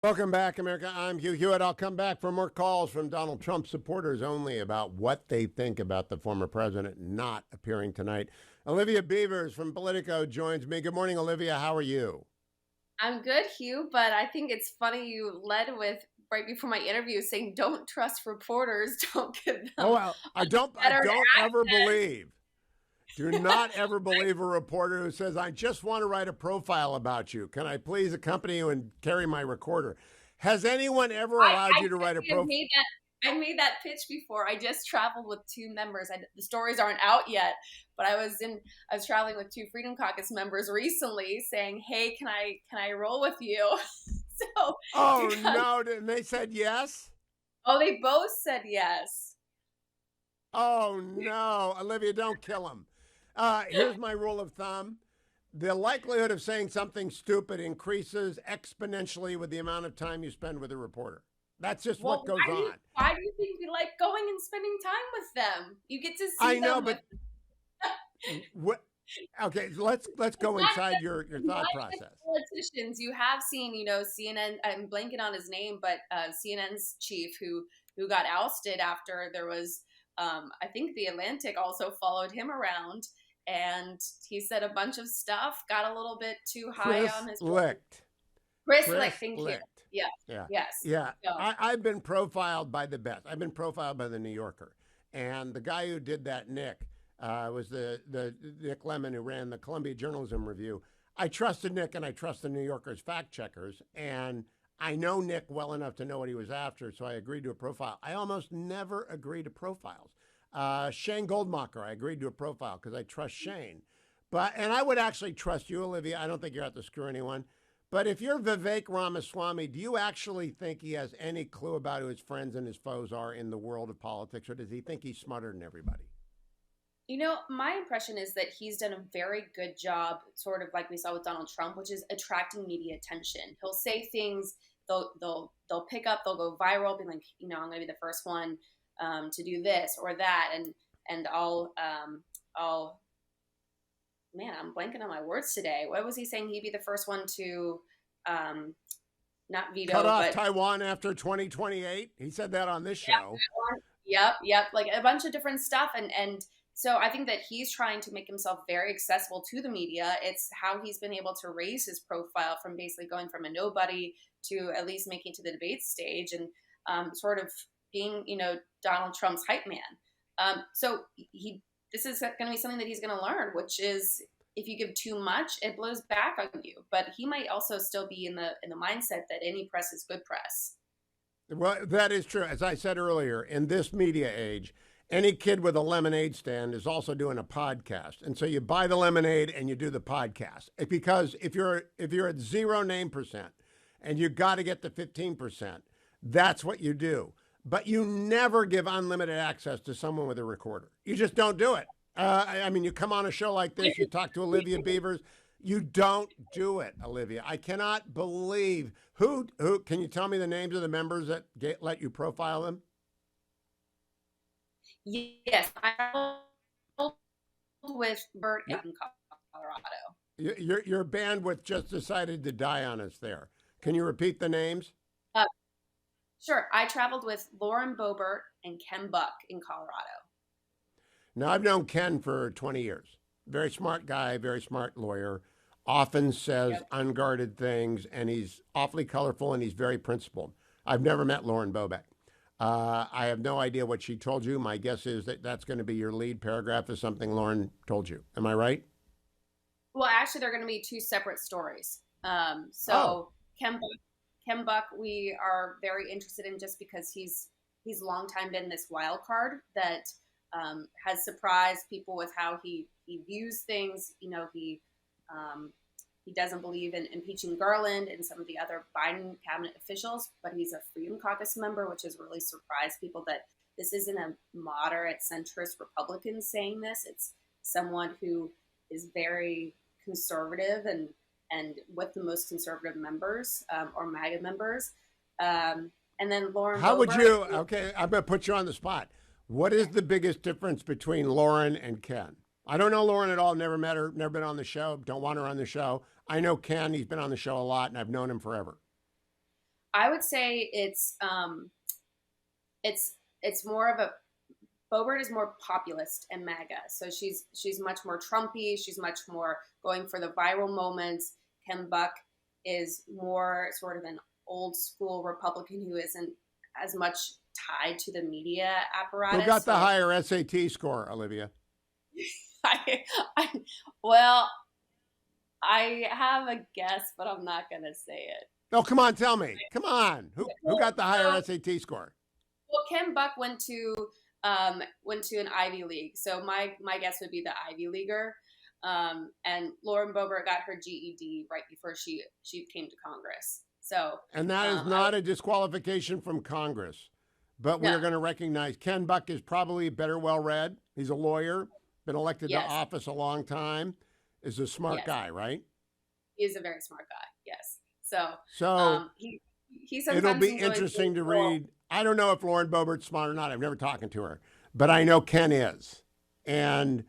Welcome back, America. I'm Hugh Hewitt. I'll come back for more calls from Donald Trump supporters only about what they think about the former president not appearing tonight. Olivia Beavers from Politico joins me. Good morning, Olivia. How are you? I'm good, Hugh, but I think it's funny you led with right before my interview saying don't trust reporters, don't give Oh, them well, I unfettered don't ever access. believe. Do not ever believe a reporter who says, "I just want to write a profile about you. Can I please accompany you and carry my recorder?" Has anyone ever allowed I you to write a actually have profile? made that. I made that pitch before. I just traveled with two members. The stories aren't out yet, but I was traveling with two Freedom Caucus members recently, saying, "Hey, can I roll with you?" So Oh, because no. And they said yes? they both said yes. Oh, no. Olivia, don't kill him. Here's my rule of thumb: the likelihood of saying something stupid increases exponentially with the amount of time you spend with a reporter. That's just what Well, goes on. why do you think we like going and spending time with them? You get to I see know, them but with what? Okay, let's it's go not inside your not thought just process. politicians. You have seen, CNN. I'm blanking on his name, but CNN's chief who got ousted after there was. I think the Atlantic also followed him around, and he said a bunch of stuff. Got a little bit too high on Chris his Licht. Chris Lick. Chris Thank you. Licht. Yeah. Yeah. Yes. Yeah. So, I've been profiled by the best. I've been profiled by the New Yorker. And the guy who did that, Nick, was the Nick Lemon who ran the Columbia Journalism Review. I trusted Nick and I trust the New Yorker's fact checkers. And I know Nick well enough to know what he was after, so I agreed to a profile. I almost never agree to profiles. Shane Goldmacher, I agreed to a profile because I trust Shane. And I would actually trust you, Olivia. I don't think you're out to screw anyone. But if you're Vivek Ramaswamy, do you actually think he has any clue about who his friends and his foes are in the world of politics, or does he think he's smarter than everybody? my impression is that he's done a very good job, sort of like we saw with Donald Trump, which is attracting media attention. He'll say things, they'll pick up, they'll go viral, being like, I'm going to be the first one to do this or that, and I'll man, I'm blanking on my words today. What was he saying? He'd be the first one to um, not Cut veto, off but Taiwan after 2028? He said that on this show. yep, like a bunch of different stuff, and so I think that he's trying to make himself very accessible to the media. It's how he's been able to raise his profile from basically going from a nobody to at least making to the debate stage and sort of being, Donald Trump's hype man. So he this is going to be something that he's going to learn, which is if you give too much, it blows back on you. But he might also still be in the mindset that any press is good press. Well, that is true. As I said earlier, in this media age, any kid with a lemonade stand is also doing a podcast. And so you buy the lemonade and you do the podcast. Because if you're at zero name percent and you got to get to 15%, that's what you do. But you never give unlimited access to someone with a recorder. You just don't do it. I mean, you come on a show like this, you talk to Olivia Beavers. You don't do it, Olivia. I cannot believe who. Can you tell me the names of the members that let you profile them? Yes, I with Bert Your in Colorado. your bandwidth just decided to die on us there. Can you repeat the names? Uh, sure, I traveled with Lauren Boebert and Ken Buck in Colorado. Now, I've known Ken for 20 years. Very smart guy, very smart lawyer. Often says Yep. unguarded things, and he's awfully colorful and he's very principled. I've never met Lauren Bobeck. I have no idea what she told you. My guess is that that's going to be your lead paragraph of something Lauren told you. Am I right? Well, actually, they're going to be two separate stories. Oh, So Ken Buck, we are very interested in just because he's long time been this wild card that has surprised people with how he views things. Um, he doesn't believe in impeaching Garland and some of the other Biden cabinet officials, but he's a Freedom Caucus member, which has really surprised people that this isn't a moderate centrist Republican saying this. It's someone who is very conservative and with the most conservative members or MAGA members. And then Lauren how would Boebert. you? Okay, I'm going to put you on the spot. What is the biggest difference between Lauren and Ken? I don't know Lauren at all. Never met her. Never been on the show. Don't want her on the show. I know Ken. He's been on the show a lot, and I've known him forever. I would say it's more of a Boebert is more populist and MAGA, so she's much more Trumpy. She's much more going for the viral moments. Ken Buck is more sort of an old school Republican who isn't as much tied to the media apparatus. Who got the higher SAT score, Olivia? I, well, I have a guess, but I'm not going to say it. Oh, come on, tell me. Come on. Who got the higher SAT score? Well, Ken Buck went to an Ivy League, so my guess would be the Ivy Leaguer. And Lauren Boebert got her GED right before she came to Congress. So, and that is not a disqualification from Congress, but we're going to recognize Ken Buck is probably better well-read. He's a lawyer, been elected to office a long time, is a smart guy, right? He is a very smart guy, yes. So he sometimes it'll be interesting to read. I don't know if Lauren Boebert's smart or not. I've never talked to her, but I know Ken is. And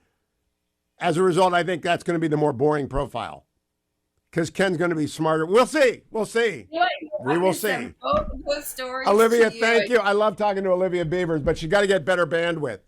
as a result, I think that's going to be the more boring profile because Ken's going to be smarter. We'll see. We'll see. We will see. Both stories Olivia, thank you. I love talking to Olivia Beavers, but she's got to get better bandwidth.